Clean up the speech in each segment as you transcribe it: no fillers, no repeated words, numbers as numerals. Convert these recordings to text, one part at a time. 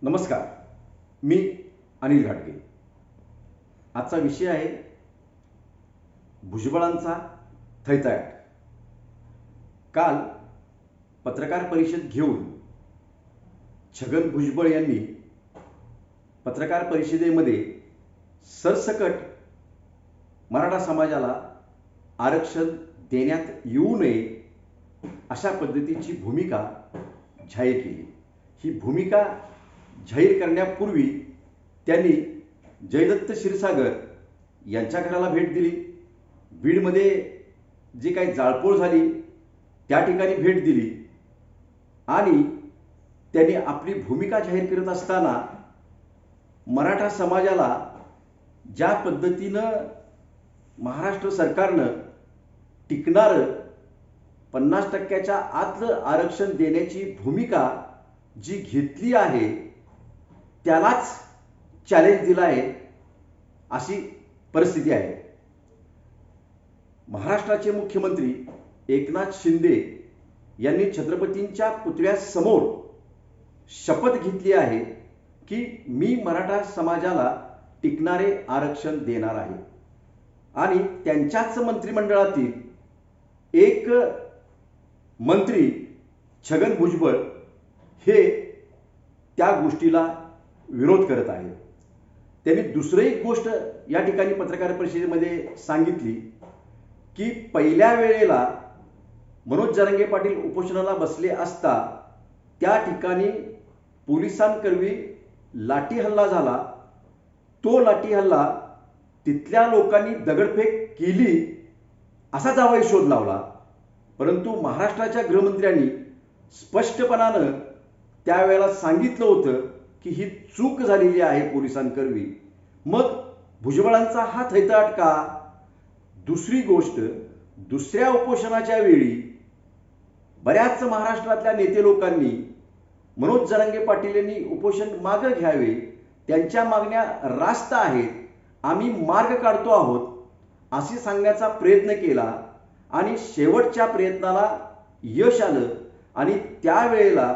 नमस्कार. मी अनिल घाटगे. आजचा विषय आहे भुजबळांचा थैथयाट. काल पत्रकार परिषद घेऊन छगन भुजबळ यांनी पत्रकार परिषदेमध्ये सरसकट मराठा समाजाला आरक्षण देण्यात येऊ नये अशा पद्धतीची भूमिका जाहीर केली. ही भूमिका जाहीर करण्यापूर्वी त्यांनी जयदत्त क्षीरसागर यांच्या घराला भेट दिली. बीडमध्ये जी काही जाळपोळ झाली त्या ठिकाणी भेट दिली आणि त्यांनी आपली भूमिका जाहीर करत असताना मराठा समाजाला ज्या पद्धतीनं महाराष्ट्र सरकारनं टिकणारं 50% आतलं आरक्षण देण्याची भूमिका जी घेतली आहे त्यालाच चॅलेंज दिलं आहे अशी परिस्थिती आहे. महाराष्ट्राचे मुख्यमंत्री एकनाथ शिंदे यांनी छत्रपतींच्या पुतळ्यासमोर शपथ घेतली आहे की मी मराठा समाजाला टिकणारे आरक्षण देणार आहे आणि त्यांच्याच मंत्रिमंडळातील एक मंत्री छगन भुजबळ हे त्या गोष्टीला विरोध करत आहेत. त्यांनी दुसरी एक गोष्ट या ठिकाणी पत्रकार परिषदेमध्ये सांगितली की पहिल्या वेळेला मनोज जरांगे पाटील उपोषणाला बसले असता त्या ठिकाणी पोलिसांकरवी लाठी हल्ला झाला. तो लाठी हल्ला तिथल्या लोकांनी दगडफेक केली असा दावा शोध लावला. परंतु महाराष्ट्राच्या गृहमंत्र्यांनी स्पष्टपणानं त्यावेळेला सांगितलं होतं की ही चूक झालेली आहे पोलिसांकरवी. मग भुजबळांचा हा थैथयाट का? दुसरी गोष्ट, दुसऱ्या उपोषणाच्या वेळी बऱ्याच महाराष्ट्रातल्या नेते लोकांनी मनोज जरांगे पाटील यांनी उपोषण मागे घ्यावे, त्यांच्या मागण्या रास्त आहेत, आम्ही मार्ग काढतो आहोत असे सांगण्याचा प्रयत्न केला आणि शेवटच्या प्रयत्नाला यश आलं आणि त्यावेळेला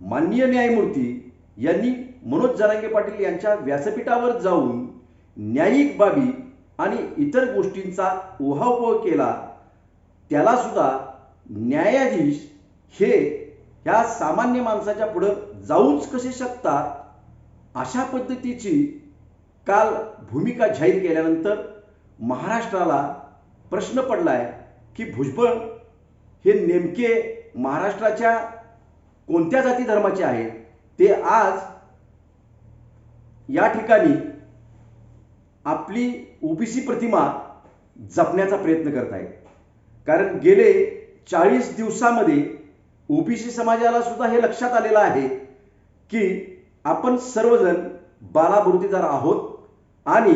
माननीय न्यायमूर्ती यांनी मनोज जरांगे पाटील यांच्या व्यासपीठावर जाऊन न्यायिक बाबी आणि इतर गोष्टींचा उहापोह केला. त्याला सुद्धा न्यायाधीश हे ह्या सामान्य माणसाच्या पुढे जाऊच कसे शकतात अशा पद्धतीची काल भूमिका जाहीर केल्यानंतर महाराष्ट्राला प्रश्न पडलाय की भुजबळ हे नेमके महाराष्ट्राच्या कोणत्या जाती धर्माचे आहेत. ते आज या ठिकाणी आपली ओबीसी प्रतिमा जपण्याचा प्रयत्न करत आहेत. कारण गेले 40 दिवसामध्ये ओबीसी समाजाला सुद्धा हे लक्षात आलेलं आहे की आपण सर्वजण बालाबुरुदीदार आहोत आणि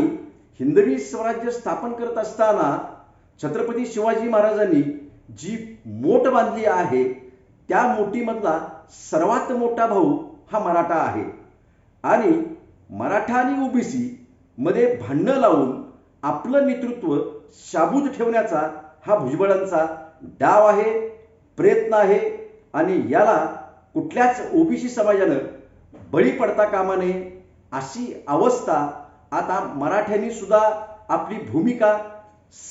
हिंदवी स्वराज्य स्थापन करत असताना छत्रपती शिवाजी महाराजांनी जी मोठ बांधली आहे त्या मोठीमधला सर्वात मोठा भाऊ हा मराठा आहे आणि मराठा आणि ओबीसी मध्ये भांडणं लावून आपलं नेतृत्व शाबूत ठेवण्याचा हा भुजबळांचा डाव आहे, प्रयत्न आहे आणि याला कुठल्याच ओबीसी समाजानं बळी पडता कामा नये अशी अवस्था आता मराठ्यांनी सुद्धा आपली भूमिका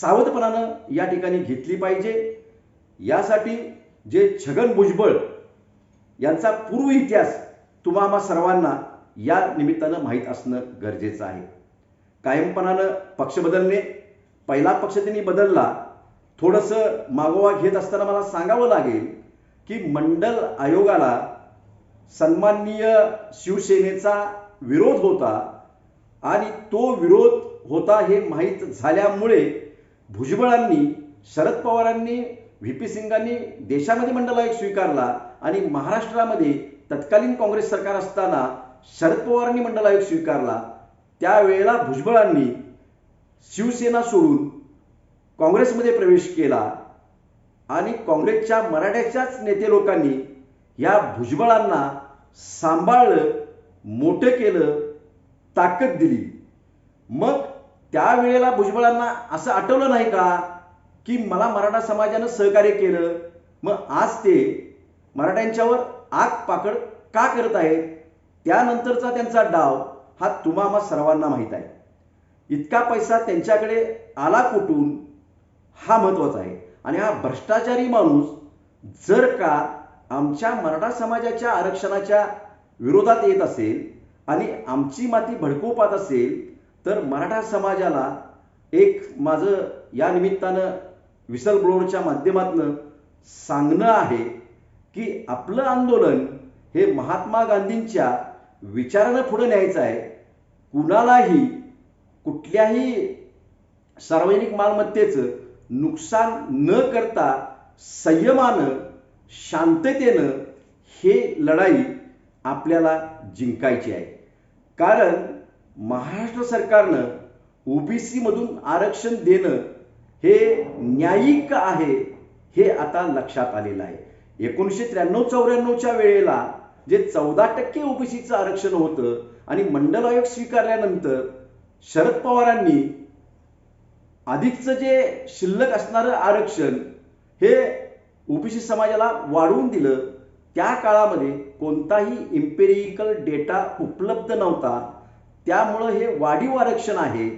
सावधपणानं या ठिकाणी घेतली पाहिजे. यासाठी जे छगन भुजबळ यांचा पूर्व इतिहास तुम्हा सर्वांना या निमित्तानं माहीत असणं गरजेचं आहे. कायमपणानं पक्ष बदलणे, पहिला पक्ष त्यांनी बदलला, थोडंसं मागोवा घेत असताना मला सांगावं लागेल की मंडल आयोगाला सन्माननीय शिवसेनेचा विरोध होता आणि तो विरोध होता हे माहीत झाल्यामुळे भुजबळांनी, शरद पवारांनी, व्ही.पी. सिंगांनी देशामध्ये मंडल आयोग स्वीकारला आणि महाराष्ट्रामध्ये तत्कालीन काँग्रेस सरकार असताना शरद पवारांनी मंडल आयोग स्वीकारला. त्यावेळेला भुजबळांनी शिवसेना सोडून काँग्रेसमध्ये प्रवेश केला आणि काँग्रेसच्या मराठ्याच्याच नेते लोकांनी या भुजबळांना सांभाळलं, मोठं केलं, ताकद दिली. मग त्यावेळेला भुजबळांना असं आठवलं नाही का की मला मराठा समाजानं सहकार्य केलं, मग आज ते मराठ्यांच्यावर आग पाकड का करत आहेत? त्यानंतरचा त्यांचा डाव हा तुम्हा सर्वांना माहीत आहे. इतका पैसा त्यांच्याकडे आला कुठून हा महत्त्वाचा आहे. आणि हा भ्रष्टाचारी माणूस जर का आमच्या मराठा समाजाच्या आरक्षणाच्या विरोधात येत असेल आणि आमची माती भडकवू पाहत असेल तर मराठा समाजाला एक माझं या निमित्तानं विसल ब्लोअरच्या माध्यमातून सांगणं आहे की आपलं आंदोलन हे महात्मा गांधींच्या विचारानं पुढे न्यायचं आहे. कुणालाही कुठल्याही सार्वजनिक मालमत्तेचं नुकसान न करता संयमानं शांततेनं हे लढाई आपल्याला जिंकायची आहे. कारण महाराष्ट्र सरकारनं ओबीसी मधून आरक्षण देणं हे न्यायिक आहे हे आता लक्षात आलेलं आहे. 1993-94च्या वेळेला जे 14% ओबीसीचं आरक्षण होतं आणि मंडल आयोग स्वीकारल्यानंतर शरद पवारांनी अधिकचं जे शिल्लक असणारं आरक्षण हे ओबीसी समाजाला वाढवून दिलं. त्या काळामध्ये कोणताही इम्पेरिकल डेटा उपलब्ध नव्हता. त्यामुळं हे वाढीव आरक्षण आहे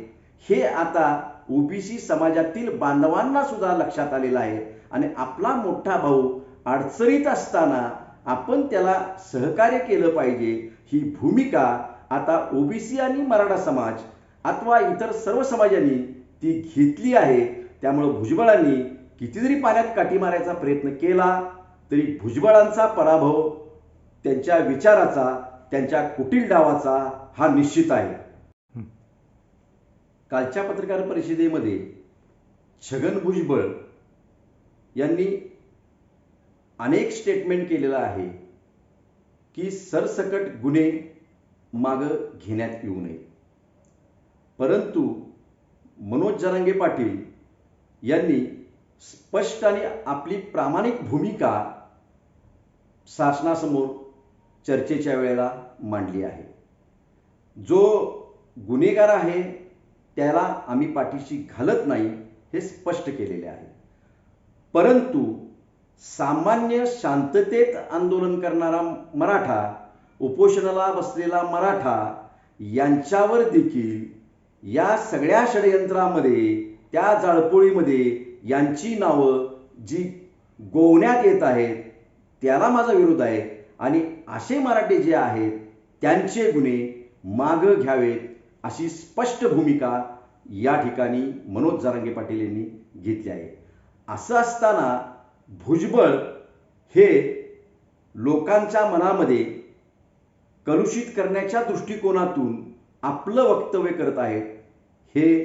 हे आता ओबीसी समाजातील बांधवांना सुद्धा लक्षात आलेलं आहे. आणि आपला मोठा भाऊ अडचणीत असताना आपण त्याला सहकार्य केलं पाहिजे ही भूमिका आता ओबीसी आणि मराठा समाज अथवा इतर सर्व समाजांनी ती घेतली आहे. त्यामुळे भुजबळांनी कितीतरी पाण्यात काठी मारायचा प्रयत्न केला तरी भुजबळांचा पराभव त्यांच्या विचाराचा त्यांच्या कुटील डावाचा हा निश्चित आहे. कालच्या पत्रकार परिषदेमध्ये छगन भुजबळ यांनी अनेक स्टेटमेंट केलेलं आहे की सरसकट गुन्हे मागं घेण्यात येऊ नये. परंतु मनोज जरांगे पाटील यांनी स्पष्ट आणि आपली प्रामाणिक भूमिका शासनासमोर चर्चेच्या वेळेला मांडली आहे. जो गुन्हेगार आहे त्याला आम्ही पाठीशी घालत नाही हे स्पष्ट केलेले आहे. परंतु सामान्य शांततेत आंदोलन करणारा मराठा, उपोषणाला बसलेला मराठा यांच्यावर देखील या सगळ्या षडयंत्रामध्ये त्या जाळपोळीमध्ये यांची नावं जी गोवण्यात येत आहेत त्याला माझा विरोध आहे. आणि असे मराठे जे आहेत त्यांचे गुन्हे मागं घ्यावेत अशी स्पष्ट भूमिका या ठिकाणी मनोज जरांगे पाटील यांनी घेतली आहे. असं असताना भुजबळ हे लोकांच्या मनामध्ये कलुषित करण्याच्या दृष्टिकोनातून आपलं वक्तव्य करत आहेत हे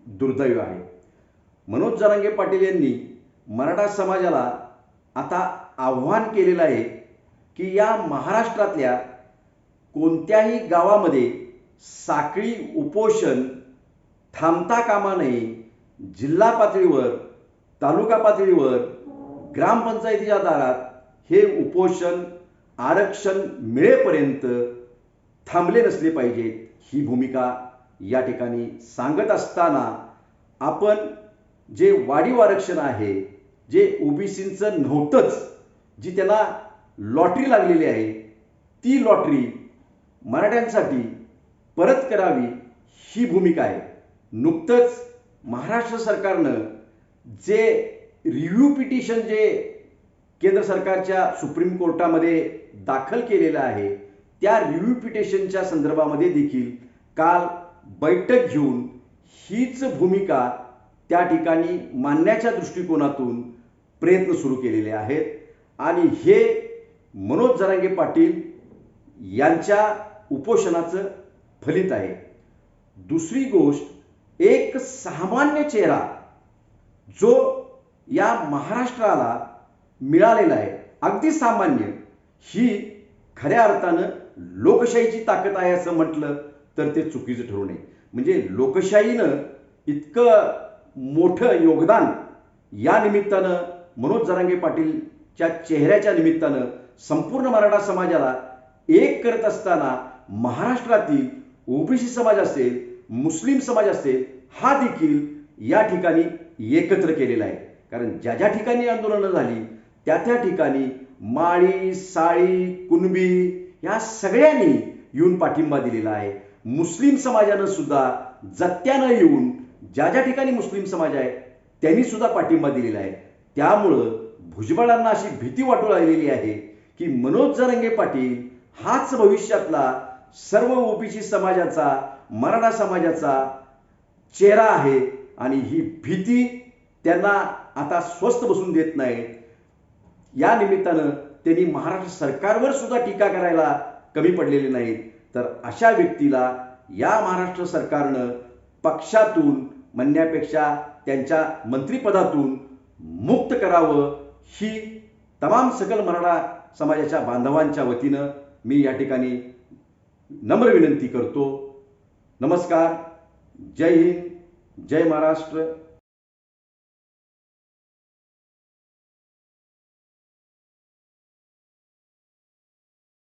दुर्दैव आहे. मनोज जरांगे पाटील यांनी मराठा समाजाला आता आव्हान केलेलं आहे की या महाराष्ट्रातल्या कोणत्याही गावामध्ये साखळी उपोषण थांबता कामा नये. जिल्हा पातळीवर, तालुका पातळीवर, ग्रामपंचायतीच्या दारात हे उपोषण आरक्षण मिळेपर्यंत थांबले नसले पाहिजेत ही भूमिका या ठिकाणी सांगत असताना आपण जे वाढीव आरक्षण आहे जे ओबीसींचं नव्हतंच, जी त्यांना लॉटरी लागलेली आहे ती लॉटरी मराठ्यांसाठी परत करावी ही भूमिका आहे. नुकतंच महाराष्ट्र सरकारनं जे रिव्ह्यू पिटिशन जे केंद्र सरकारच्या सुप्रीम कोर्टामध्ये दाखल केलेलं आहे त्या रिव्ह्यू पिटिशनच्या संदर्भामध्ये देखील काल बैठक घेऊन हीच भूमिका त्या ठिकाणी मांडण्याच्या दृष्टिकोनातून प्रयत्न सुरू केलेले आहेत. आणि हे मनोज जरांगे पाटील यांच्या उपोषणाचं फलित आहे. दुसरी गोष्ट, एक सामान्य चेहरा जो या महाराष्ट्राला मिळालेला आहे, अगदी सामान्य, ही खऱ्या अर्थानं लोकशाहीची ताकद आहे असं म्हटलं तर ते चुकीचं ठरू नये. म्हणजे लोकशाहीनं इतकं मोठं योगदान या निमित्तानं मनोज जरांगे पाटीलच्या चेहऱ्याच्या निमित्तानं संपूर्ण मराठा समाजाला एक करत असताना महाराष्ट्रातील ओबीसी समाज असेल, मुस्लिम समाज असेल, हा देखील या ठिकाणी एकत्र केलेला आहे. कारण ज्या ज्या ठिकाणी आंदोलनं झाली त्या त्या ठिकाणी माळी, साळी, कुणबी या सगळ्यांनी येऊन पाठिंबा दिलेला आहे. मुस्लिम समाजानं सुद्धा जत्त्यानं येऊन ज्या ज्या ठिकाणी मुस्लिम समाज आहे त्यांनी सुद्धा पाठिंबा दिलेला आहे. त्यामुळं भुजबळांना अशी भीती वाटू लागलेली आहे की मनोज जरांगे पाटील हाच भविष्यातला सर्व ओबीसी समाजाचा, मराठा समाजाचा चेहरा आहे आणि ही भीती त्यांना आता स्वस्थ बसून देत नाही. या निमित्तानं त्यांनी महाराष्ट्र सरकारवर सुद्धा टीका करायला कमी पडलेले नाहीत. तर अशा व्यक्तीला या महाराष्ट्र सरकारनं पक्षातून म्हणण्यापेक्षा त्यांच्या मंत्रिपदातून मुक्त करावं ही तमाम सकल मराठा समाजाच्या बांधवांच्या वतीनं मी या ठिकाणी नम्र विनंती करतो. नमस्कार. जय हिंद, जय महाराष्ट्र.